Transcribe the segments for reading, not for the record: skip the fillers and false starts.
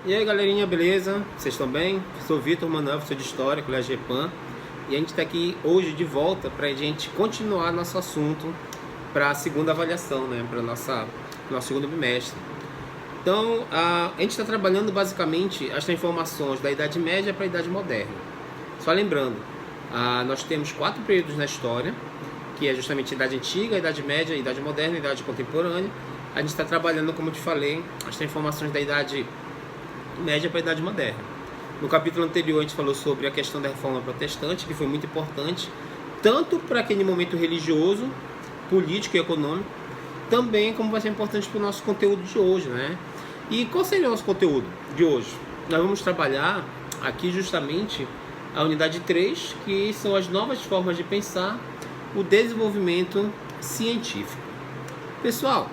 E aí galerinha, beleza? Vocês estão bem? Sou Vitor Manuel, professor de História, Colégio GEPAM. E a gente está aqui hoje de volta para a gente continuar nosso assunto para a segunda avaliação, né? Para nosso segundo bimestre. Então, a gente está trabalhando basicamente as transformações da Idade Média para a Idade Moderna. Só lembrando, nós temos 4 períodos na história, que é justamente a Idade Antiga, a Idade Média, a Idade Moderna e a Idade Contemporânea. A gente está trabalhando, como eu te falei, as transformações da Idade Média para a Idade Moderna. No capítulo anterior a gente falou sobre a questão da Reforma Protestante, que foi muito importante, tanto para aquele momento religioso, político e econômico, também como vai ser importante para o nosso conteúdo de hoje, né? E qual seria o nosso conteúdo de hoje? Nós vamos trabalhar aqui justamente a unidade 3, que são as novas formas de pensar o desenvolvimento científico. Pessoal,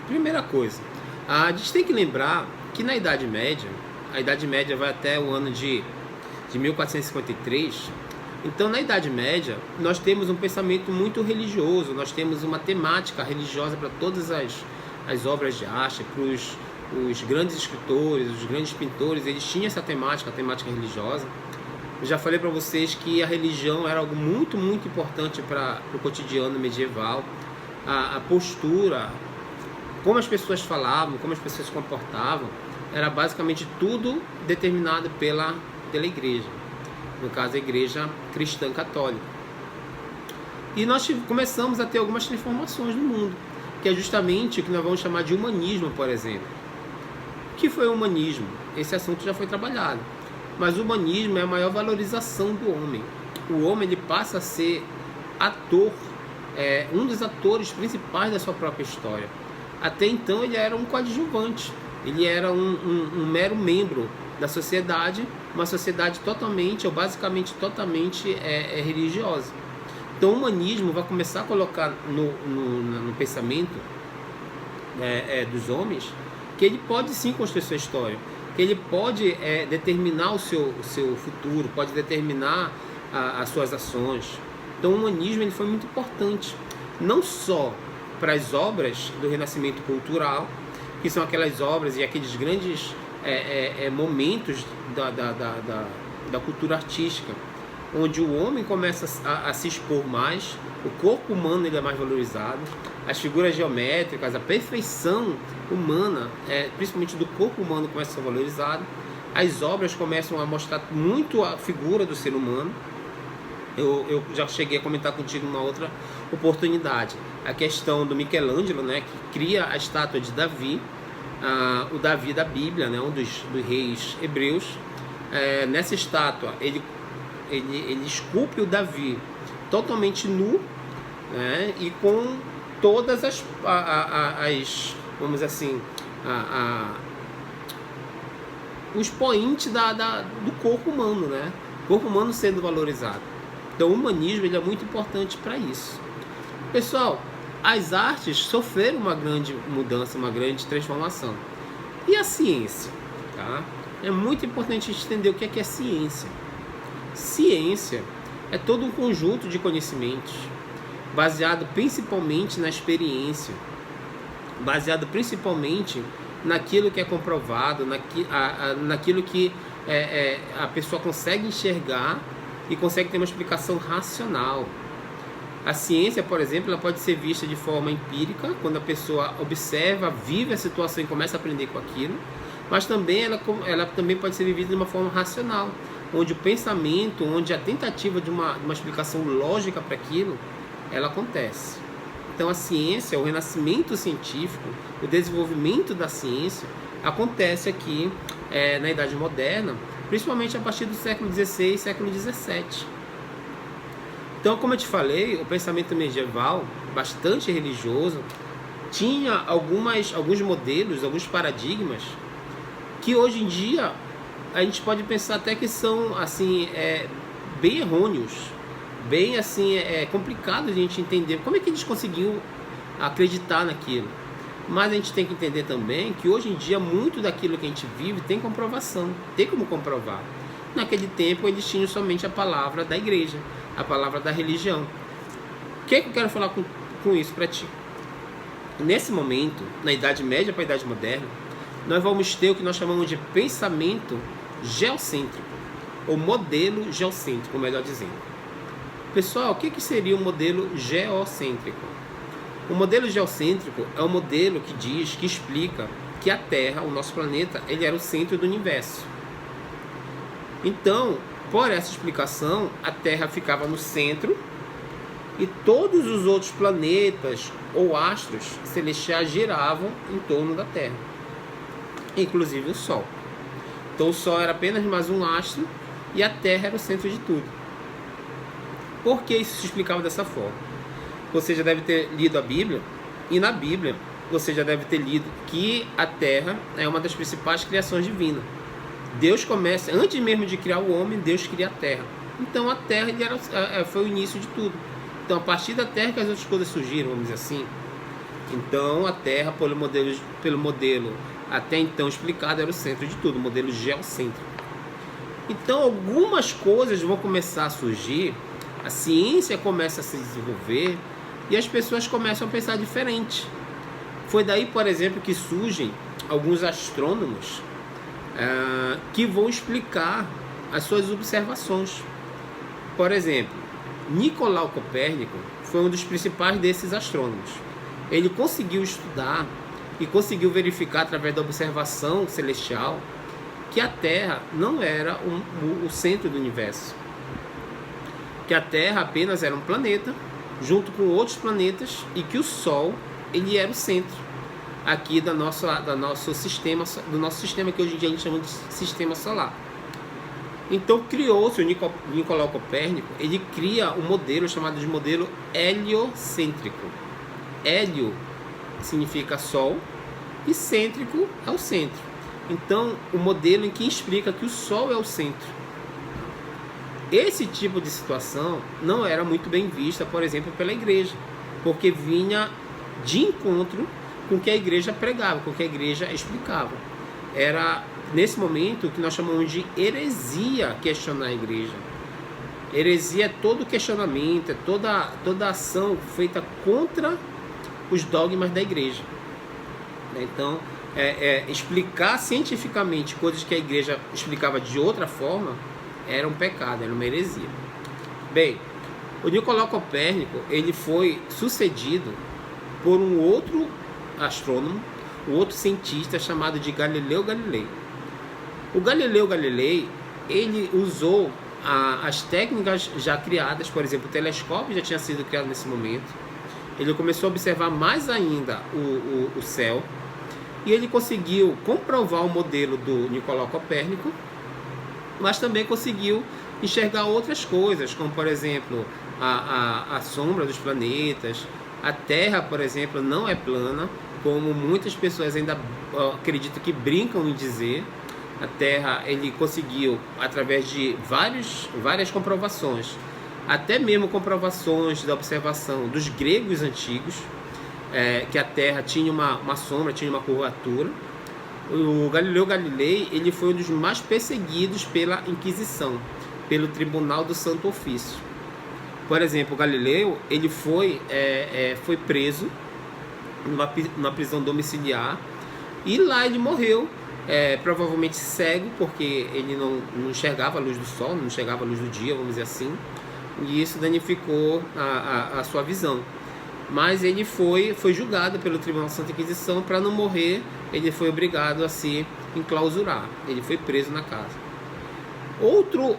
primeira coisa, a gente tem que lembrar que na Idade Média, a Idade Média vai até o ano de 1453, então na Idade Média nós temos um pensamento muito religioso, nós temos uma temática religiosa para todas as obras de arte, para os grandes escritores, os grandes pintores, eles tinham essa temática, a temática religiosa. Eu já falei para vocês que a religião era algo muito, muito importante para o cotidiano medieval, a postura, como as pessoas falavam, como as pessoas se comportavam, era basicamente tudo determinado pela igreja, no caso a igreja cristã católica. E nós começamos a ter algumas transformações no mundo, que é justamente o que nós vamos chamar de humanismo, por exemplo. O que foi o humanismo? Esse assunto já foi trabalhado. Mas o humanismo é a maior valorização do homem. O homem ele passa a ser ator, um dos atores principais da sua própria história. Até então ele era um coadjuvante, ele era um mero membro da sociedade, uma sociedade totalmente, ou basicamente totalmente religiosa. Então o humanismo vai começar a colocar no pensamento dos homens que ele pode sim construir sua história, que ele pode determinar o seu futuro, pode determinar as suas ações. Então o humanismo ele foi muito importante, não só para as obras do Renascimento cultural, que são aquelas obras e aqueles grandes momentos da cultura artística, onde o homem começa a se expor mais, o corpo humano ele é mais valorizado, as figuras geométricas, a perfeição humana, principalmente do corpo humano, começa a ser valorizado, as obras começam a mostrar muito a figura do ser humano. Eu já cheguei a comentar contigo numa outra oportunidade a questão do Michelangelo, né, que cria a estátua de Davi, o Davi da Bíblia, né, um dos reis hebreus. Nessa estátua ele esculpe o Davi totalmente nu, né, e com todas as vamos dizer assim, os points do corpo humano, né, o corpo humano sendo valorizado. Então o humanismo ele é muito importante para isso. Pessoal, as artes sofreram uma grande mudança, uma grande transformação. E a ciência? Tá? É muito importante a gente entender o que é ciência. Ciência é todo um conjunto de conhecimentos baseado principalmente na experiência, baseado principalmente naquilo que é comprovado, naquilo que a pessoa consegue enxergar e consegue ter uma explicação racional. A ciência, por exemplo, ela pode ser vista de forma empírica, quando a pessoa observa, vive a situação e começa a aprender com aquilo, mas também ela também pode ser vivida de uma forma racional, onde o pensamento, onde a tentativa de uma explicação lógica para aquilo, ela acontece. Então a ciência, o renascimento científico, o desenvolvimento da ciência acontece aqui na Idade Moderna, principalmente a partir do século XVI e século XVII. Então, como eu te falei, o pensamento medieval, bastante religioso, tinha alguns modelos, alguns paradigmas, que hoje em dia a gente pode pensar até que são assim, bem errôneos, bem assim, complicado a gente entender como é que eles conseguiam acreditar naquilo. Mas a gente tem que entender também que hoje em dia muito daquilo que a gente vive tem comprovação, tem como comprovar. Naquele tempo eles tinham somente a palavra da igreja, a palavra da religião. O que eu quero falar com isso para ti? Nesse momento, na Idade Média para a Idade Moderna, nós vamos ter o que nós chamamos de pensamento geocêntrico, ou modelo geocêntrico, melhor dizendo. Pessoal, o que seria o modelo geocêntrico? O modelo geocêntrico é um modelo que diz, que explica que a Terra, o nosso planeta, ele era o centro do universo. Então, por essa explicação, a Terra ficava no centro e todos os outros planetas ou astros celestiais giravam em torno da Terra, inclusive o Sol. Então o Sol era apenas mais um astro e a Terra era o centro de tudo. Por que isso se explicava dessa forma? Você já deve ter lido a Bíblia, e na Bíblia você já deve ter lido que a Terra é uma das principais criações divinas. Deus começa, antes mesmo de criar o homem, Deus cria a Terra. Então a Terra foi o início de tudo. Então a partir da Terra que as outras coisas surgiram, vamos dizer assim. Então a Terra, pelo modelo até então explicado, era o centro de tudo, o modelo geocêntrico. Então algumas coisas vão começar a surgir, a ciência começa a se desenvolver e as pessoas começam a pensar diferente. Foi daí, por exemplo, que surgem alguns astrônomos que vão explicar as suas observações. Por exemplo, Nicolau Copérnico foi um dos principais desses astrônomos. Ele conseguiu estudar e conseguiu verificar através da observação celestial que a Terra não era o centro do universo, que a Terra apenas era um planeta junto com outros planetas e que o Sol ele era o centro aqui do nosso sistema que hoje em dia a gente chama de sistema solar. Então criou-se o Nicolau Copérnico, ele cria um modelo chamado de modelo heliocêntrico. Hélio significa Sol e cêntrico é o centro. Então o modelo em que explica que o Sol é o centro. Esse tipo de situação não era muito bem vista, por exemplo, pela igreja, porque vinha de encontro com o que a igreja pregava, com o que a igreja explicava. Era nesse momento que nós chamamos de heresia questionar a igreja. Heresia é todo questionamento, é toda ação feita contra os dogmas da igreja. Então, explicar cientificamente coisas que a igreja explicava de outra forma era um pecado, era uma heresia. Bem, o Nicolau Copérnico ele foi sucedido por um outro astrônomo, um outro cientista chamado de Galileu Galilei. O Galileu Galilei ele usou as técnicas já criadas, por exemplo, o telescópio já tinha sido criado nesse momento. Ele começou a observar mais ainda o céu e ele conseguiu comprovar o modelo do Nicolau Copérnico, mas também conseguiu enxergar outras coisas, como por exemplo a sombra dos planetas. A Terra, por exemplo, não é plana, como muitas pessoas ainda acreditam que brincam em dizer. A Terra ele conseguiu, através de várias comprovações, até mesmo comprovações da observação dos gregos antigos, que a Terra tinha uma sombra, tinha uma curvatura. O Galileu Galilei ele foi um dos mais perseguidos pela Inquisição, pelo Tribunal do Santo Ofício. Por exemplo, o Galileu ele foi preso numa prisão domiciliar e lá ele morreu, provavelmente cego, porque ele não enxergava a luz do sol, não enxergava a luz do dia, vamos dizer assim, e isso danificou a sua visão. Mas ele foi julgado pelo Tribunal da Santa Inquisição. Para não morrer, ele foi obrigado a se enclausurar. Ele foi preso na casa. Outro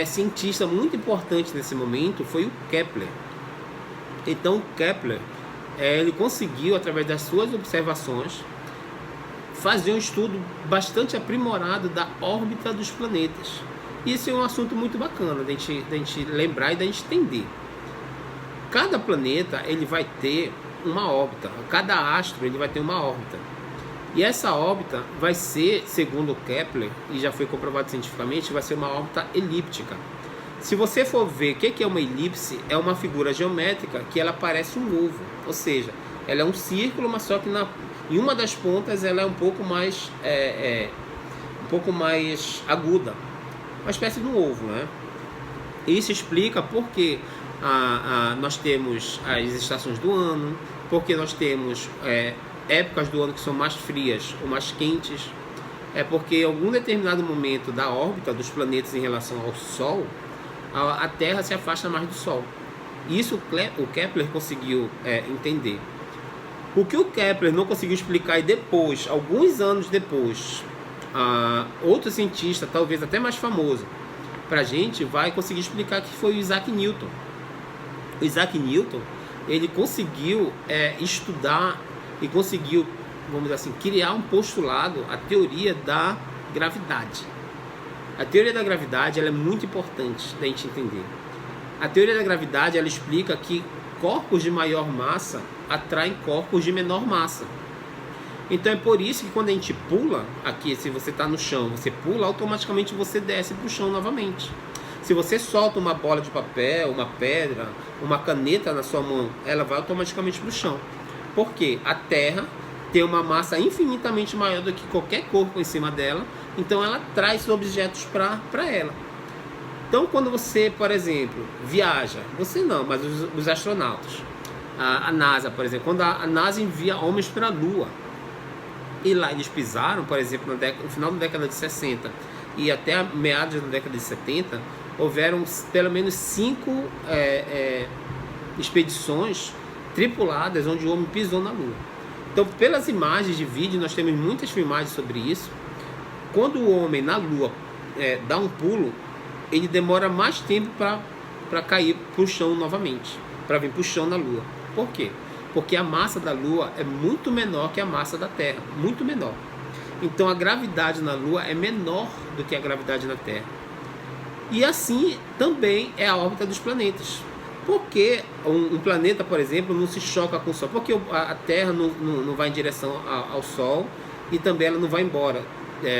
cientista muito importante nesse momento foi o Kepler. Então o Kepler ele conseguiu, através das suas observações, fazer um estudo bastante aprimorado da órbita dos planetas. Isso é um assunto muito bacana da gente lembrar e da gente entender. Cada planeta ele vai ter uma órbita, cada astro ele vai ter uma órbita. E essa órbita vai ser, segundo o Kepler, e já foi comprovado cientificamente, vai ser uma órbita elíptica. Se você for ver o que é uma elipse, é uma figura geométrica que ela parece um ovo, ou seja, ela é um círculo, mas só que em uma das pontas ela é um pouco mais aguda, uma espécie de um ovo, né? Isso explica por que nós temos as estações do ano, porque nós temos épocas do ano que são mais frias ou mais quentes, é porque em algum determinado momento da órbita dos planetas em relação ao Sol, a Terra se afasta mais do Sol. Isso o Kepler conseguiu entender. O que o Kepler não conseguiu explicar, e depois, alguns anos depois, outro cientista, talvez até mais famoso para a gente, vai conseguir explicar, que foi o Isaac Newton. O Isaac Newton, ele conseguiu estudar e conseguiu, vamos dizer assim, criar um postulado, a teoria da gravidade. A teoria da gravidade, ela é muito importante da gente entender. A teoria da gravidade, ela explica que corpos de maior massa atraem corpos de menor massa. Então é por isso que quando a gente pula aqui, se você está no chão, você pula, automaticamente você desce para o chão novamente. Se você solta uma bola de papel, uma pedra, uma caneta na sua mão, ela vai automaticamente para o chão. Por quê? A Terra tem uma massa infinitamente maior do que qualquer corpo em cima dela, então ela traz objetos para ela. Então quando você, por exemplo, viaja, você não, mas os astronautas, a NASA, por exemplo, quando a NASA envia homens para a Lua, e lá eles pisaram, por exemplo, no final da década de 60 e até meados da década de 70, houveram pelo menos 5 expedições tripuladas onde o homem pisou na Lua. Então, pelas imagens de vídeo, nós temos muitas filmagens sobre isso. Quando o homem na Lua dá um pulo, ele demora mais tempo para cair para o chão novamente, para vir para o chão na Lua. Por quê? Porque a massa da Lua é muito menor que a massa da Terra, muito menor. Então a gravidade na Lua é menor do que a gravidade na Terra. E assim também é a órbita dos planetas. Porque um planeta, por exemplo, não se choca com o Sol? Porque a Terra não vai em direção ao Sol e também ela não vai embora,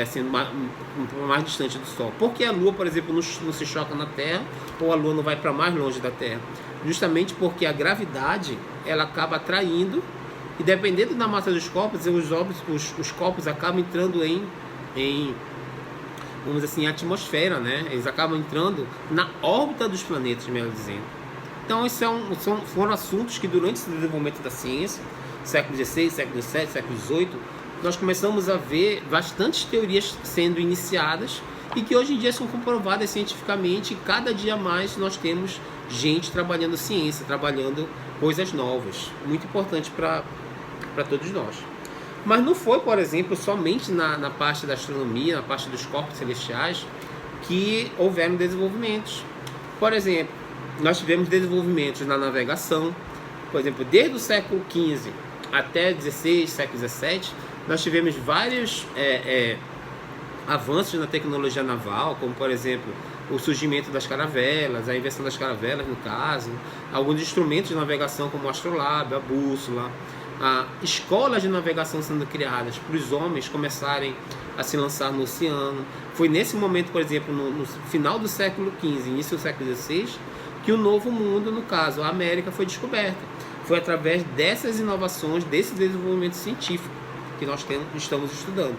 assim, mais distante do Sol. Porque a Lua, por exemplo, não se choca na Terra, ou a Lua não vai para mais longe da Terra? Justamente porque a gravidade, ela acaba atraindo, e dependendo da massa dos corpos, os corpos acabam entrando em vamos dizer assim, atmosfera, né? Eles acabam entrando na órbita dos planetas, melhor dizendo. Então, esses foram assuntos que durante esse desenvolvimento da ciência, século XVI, século XVII, século XVIII, nós começamos a ver bastantes teorias sendo iniciadas e que hoje em dia são comprovadas cientificamente, e cada dia mais nós temos gente trabalhando ciência, trabalhando coisas novas, muito importante para todos nós. Mas não foi, por exemplo, somente na parte da astronomia, na parte dos corpos celestiais, que houveram desenvolvimentos. Por exemplo, nós tivemos desenvolvimentos na navegação. Por exemplo, desde o século XV até XVI, século XVII, nós tivemos vários avanços na tecnologia naval, como, por exemplo, o surgimento das caravelas, a invenção das caravelas, no caso, alguns instrumentos de navegação, como o astrolábio, a bússola, escolas de navegação sendo criadas para os homens começarem a se lançar no oceano. Foi nesse momento, por exemplo, no final do século XV, início do século XVI, que o Novo Mundo, no caso, a América, foi descoberta. Foi através dessas inovações, desse desenvolvimento científico que nós estamos estudando.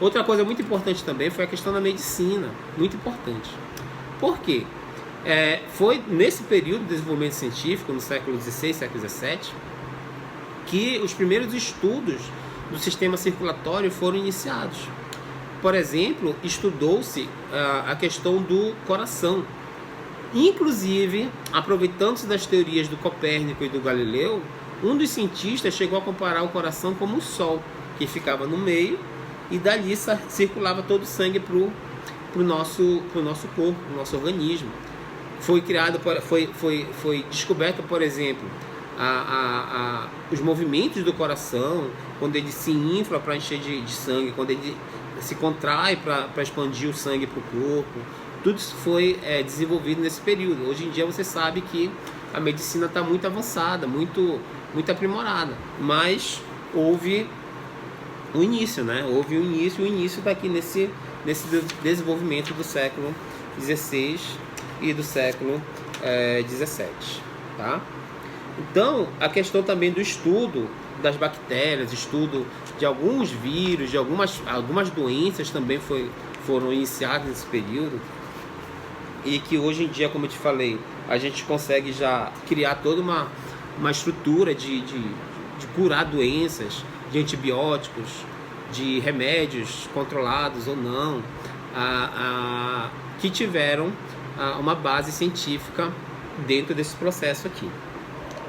Outra coisa muito importante também foi a questão da medicina, muito importante. Por quê? Foi nesse período de desenvolvimento científico, no século XVI, século XVII, que os primeiros estudos do sistema circulatório foram iniciados. Por exemplo, estudou-se a questão do coração. Inclusive, aproveitando-se das teorias do Copérnico e do Galileu, um dos cientistas chegou a comparar o coração como o Sol, que ficava no meio, e dali circulava todo o sangue para o nosso corpo, para o nosso organismo. Foi descoberto, por exemplo, os movimentos do coração, quando ele se infla para encher de sangue, quando ele se contrai para expandir o sangue para o corpo. Tudo isso foi desenvolvido nesse período. Hoje em dia você sabe que a medicina está muito avançada, muito aprimorada, mas houve o início, né? Houve o início daqui nesse desenvolvimento do século XVI e do século XVII, tá? Então, a questão também do estudo das bactérias, estudo de alguns vírus, de algumas doenças também foram iniciadas nesse período, e que hoje em dia, como eu te falei, a gente consegue já criar toda uma estrutura de de curar doenças, de antibióticos, de remédios controlados ou não, que tiveram uma base científica dentro desse processo aqui.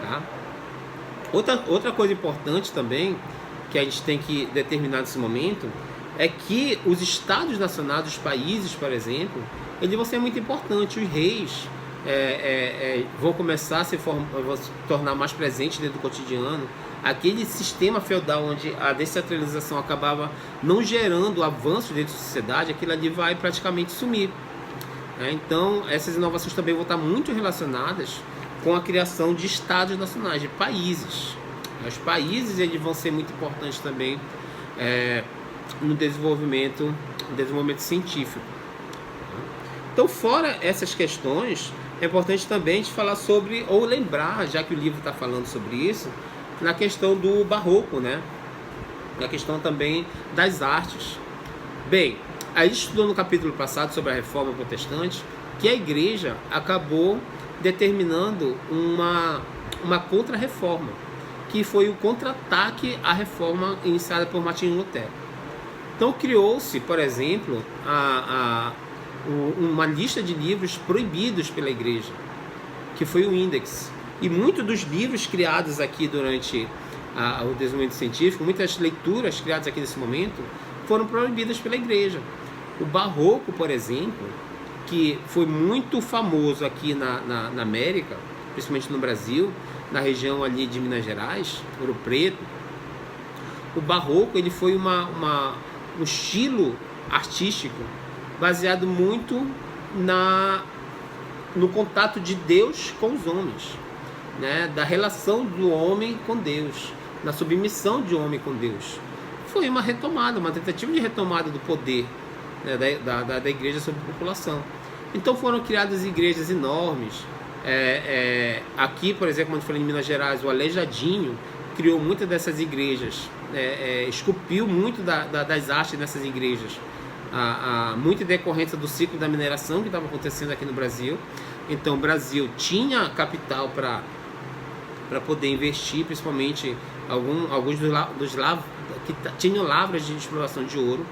Tá? Outra coisa importante também, que a gente tem que determinar nesse momento, é que os estados nacionais, os países, por exemplo, eles vão ser muito importantes. Os reis vão começar a vão se tornar mais presentes dentro do cotidiano. Aquele sistema feudal onde a descentralização acabava não gerando avanços dentro da sociedade, aquilo ali vai praticamente sumir. Então, essas inovações também vão estar muito relacionadas com a criação de estados nacionais, de países. Os países eles vão ser muito importantes também no desenvolvimento científico. Então, fora essas questões, é importante também a gente falar sobre, ou lembrar, já que o livro está falando sobre isso, na questão do barroco, né? Na questão também das artes. Bem, a gente estudou no capítulo passado sobre a Reforma Protestante que a Igreja acabou determinando uma contra-reforma, que foi o contra-ataque à reforma iniciada por Martinho Lutero. Então criou-se, por exemplo, uma lista de livros proibidos pela Igreja, que foi o Índex. E muitos dos livros criados aqui durante o desenvolvimento científico, muitas leituras criadas aqui nesse momento, foram proibidas pela Igreja. O Barroco, por exemplo, que foi muito famoso aqui na América, principalmente no Brasil, na região ali de Minas Gerais, Ouro Preto. O Barroco ele foi um estilo artístico baseado muito no contato de Deus com os homens, né? Da relação do homem com Deus, na submissão de homem com Deus. Foi uma retomada, uma tentativa de retomada do poder, né, da igreja sobre a população. Então foram criadas igrejas enormes. Aqui, por exemplo, quando eu falei em Minas Gerais, o Aleijadinho criou muitas dessas igrejas, esculpiu muito das artes nessas igrejas, muito em decorrência do ciclo da mineração que estava acontecendo aqui no Brasil. Então o Brasil tinha capital para poder investir, principalmente alguns dos que tinham lavras de exploração de ouro,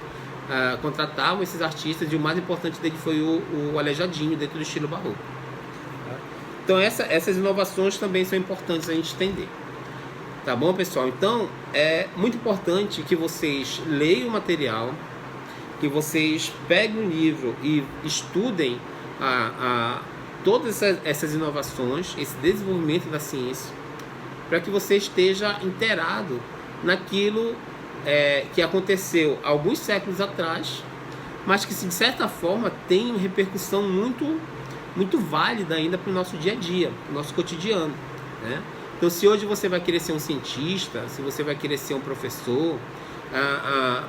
contratavam esses artistas, e o mais importante dele foi o Aleijadinho, dentro do estilo barroco. Então essas inovações também são importantes a gente entender. Tá bom, pessoal? Então é muito importante que vocês leiam o material, que vocês peguem o livro e estudem todas essas inovações, esse desenvolvimento da ciência, para que você esteja inteirado naquilo que aconteceu alguns séculos atrás, mas que de certa forma tem uma repercussão muito válida ainda para o nosso dia a dia, para o nosso cotidiano, né? Então, se hoje você vai querer ser um cientista, se você vai querer ser um professor,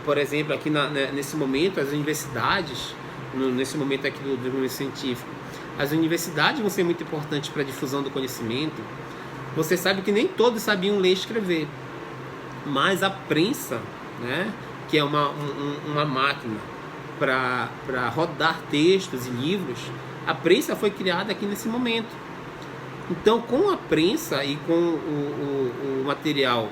por exemplo, aqui nesse momento, as universidades, nesse momento aqui do desenvolvimento científico, as universidades vão ser muito importantes para a difusão do conhecimento. Você sabe que nem todos sabiam ler e escrever, mas a prensa, né, que é uma máquina para rodar textos e livros, a prensa foi criada aqui nesse momento. Então, com a prensa e com o material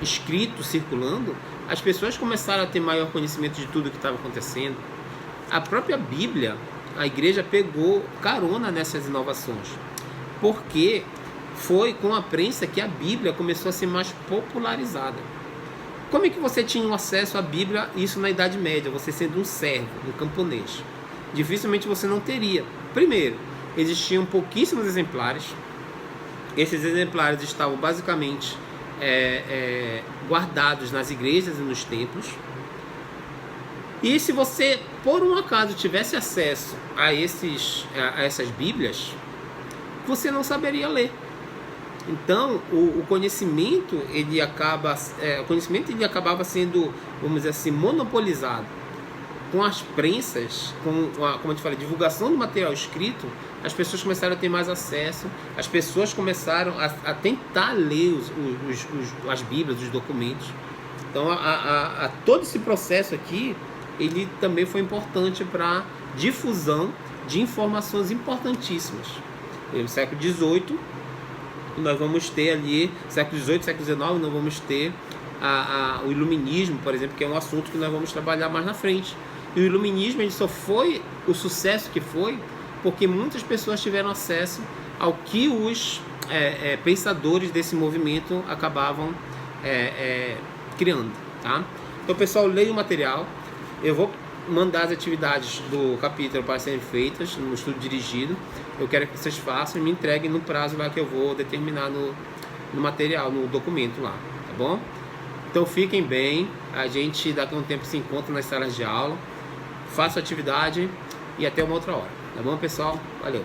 escrito circulando, as pessoas começaram a ter maior conhecimento de tudo o que estava acontecendo. A própria Bíblia, a igreja pegou carona nessas inovações, porque foi com a prensa que a Bíblia começou a ser mais popularizada. Como é que você tinha acesso à Bíblia, isso na Idade Média, você sendo um servo, um camponês? Dificilmente você não teria. Primeiro, existiam pouquíssimos exemplares. Esses exemplares estavam basicamente guardados nas igrejas e nos templos. E se você, por um acaso, tivesse acesso a essas Bíblias, você não saberia ler. Então, o conhecimento ele acabava sendo, vamos dizer assim, monopolizado. Com as prensas, como eu te falei, divulgação do material escrito, as pessoas começaram a ter mais acesso, as pessoas começaram a tentar ler as Bíblias, os documentos. Então, todo esse processo aqui, ele também foi importante para difusão de informações importantíssimas. No século XVIII, nós vamos ter ali, século XVIII, século XIX, nós vamos ter o iluminismo, por exemplo, que é um assunto que nós vamos trabalhar mais na frente. E o iluminismo ele só foi o sucesso que foi porque muitas pessoas tiveram acesso ao que os pensadores desse movimento acabavam criando, tá? Então, pessoal, leia o material. Eu vou mandar as atividades do capítulo para serem feitas no estudo dirigido. Eu quero que vocês façam e me entreguem no prazo lá que eu vou determinar no material, no documento lá, tá bom? Então fiquem bem, a gente daqui a um tempo se encontra nas salas de aula. Faça a atividade e até uma outra hora, tá bom, pessoal? Valeu!